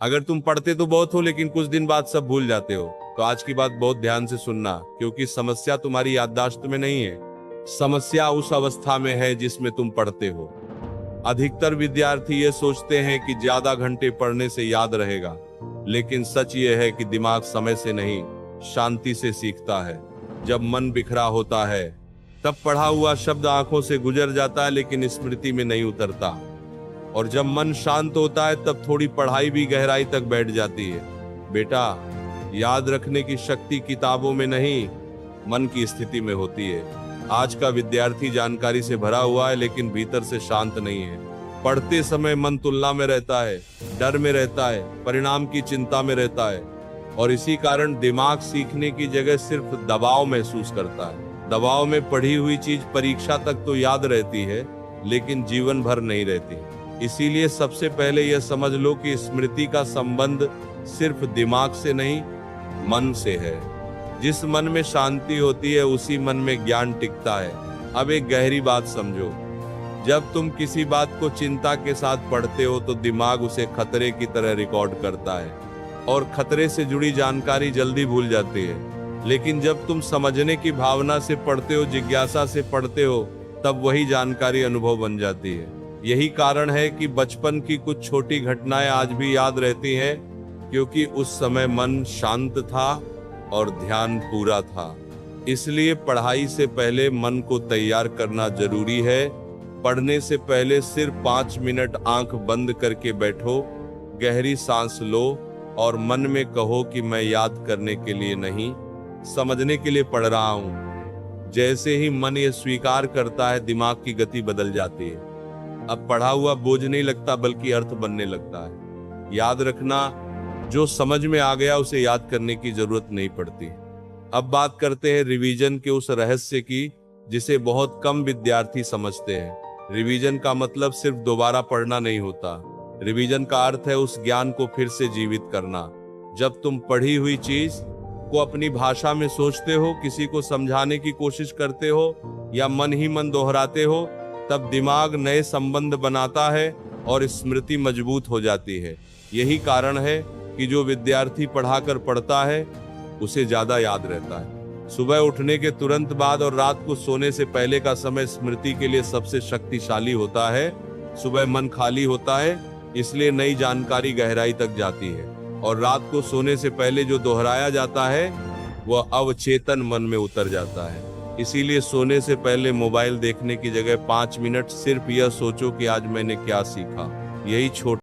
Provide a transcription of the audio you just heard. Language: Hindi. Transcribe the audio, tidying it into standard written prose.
अगर तुम पढ़ते तो बहुत हो लेकिन कुछ दिन बाद सब भूल जाते हो, तो आज की बात बहुत ध्यान से सुनना, क्योंकि समस्या तुम्हारी याददाश्त में नहीं है। समस्या उस अवस्था में है जिसमें तुम पढ़ते हो। अधिकतर विद्यार्थी ये सोचते हैं कि ज्यादा घंटे पढ़ने से याद रहेगा, लेकिन सच ये है कि दिमाग समय से नहीं, शांति से सीखता है। जब मन बिखरा होता है तब पढ़ा हुआ शब्द आंखों से गुजर जाता है लेकिन स्मृति में नहीं उतरता, और जब मन शांत होता है तब थोड़ी पढ़ाई भी गहराई तक बैठ जाती है। बेटा, याद रखने की शक्ति किताबों में नहीं, मन की स्थिति में होती है। आज का विद्यार्थी जानकारी से भरा हुआ है लेकिन भीतर से शांत नहीं है। पढ़ते समय मन तुलना में रहता है, डर में रहता है, परिणाम की चिंता में रहता है, और इसी कारण दिमाग सीखने की जगह सिर्फ दबाव महसूस करता है। दबाव में पढ़ी हुई चीज परीक्षा तक तो याद रहती है लेकिन जीवन भर नहीं रहती। इसीलिए सबसे पहले यह समझ लो कि स्मृति का संबंध सिर्फ दिमाग से नहीं, मन से है। जिस मन में शांति होती है उसी मन में ज्ञान टिकता है। अब एक गहरी बात समझो, जब तुम किसी बात को चिंता के साथ पढ़ते हो तो दिमाग उसे खतरे की तरह रिकॉर्ड करता है, और खतरे से जुड़ी जानकारी जल्दी भूल जाती है। लेकिन जब तुम समझने की भावना से पढ़ते हो, जिज्ञासा से पढ़ते हो, तब वही जानकारी अनुभव बन जाती है। यही कारण है कि बचपन की कुछ छोटी घटनाएं आज भी याद रहती हैं, क्योंकि उस समय मन शांत था और ध्यान पूरा था। इसलिए पढ़ाई से पहले मन को तैयार करना जरूरी है। पढ़ने से पहले सिर्फ 5 मिनट आंख बंद करके बैठो, गहरी सांस लो और मन में कहो कि मैं याद करने के लिए नहीं, समझने के लिए पढ़ रहा हूं। जैसे ही मन ये स्वीकार करता है, दिमाग की गति बदल जाती है। अब पढ़ा हुआ बोझ नहीं लगता बल्कि अर्थ बनने लगता है। याद रखना, जो समझ में आ गया उसे याद करने की जरूरत नहीं पड़ती। अब बात करते हैं रिवीजन के उस रहस्य की जिसे बहुत कम विद्यार्थी समझते हैं। रिवीजन का मतलब सिर्फ दोबारा पढ़ना नहीं होता। रिवीजन का अर्थ है उस ज्ञान को फिर से जीवित करना। जब तुम पढ़ी हुई चीज को अपनी भाषा में सोचते हो, किसी को समझाने की कोशिश करते हो या मन ही मन दोहराते हो, तब दिमाग नए संबंध बनाता है और स्मृति मजबूत हो जाती है। यही कारण है कि जो विद्यार्थी पढ़ाकर पढ़ता है उसे ज्यादा याद रहता है। सुबह उठने के तुरंत बाद और रात को सोने से पहले का समय स्मृति के लिए सबसे शक्तिशाली होता है। सुबह मन खाली होता है, इसलिए नई जानकारी गहराई तक जाती है, और रात को सोने से पहले जो दोहराया जाता है वह अवचेतन मन में उतर जाता है। इसीलिए सोने से पहले मोबाइल देखने की जगह 5 मिनट सिर्फ यह सोचो कि आज मैंने क्या सीखा। यही छोटा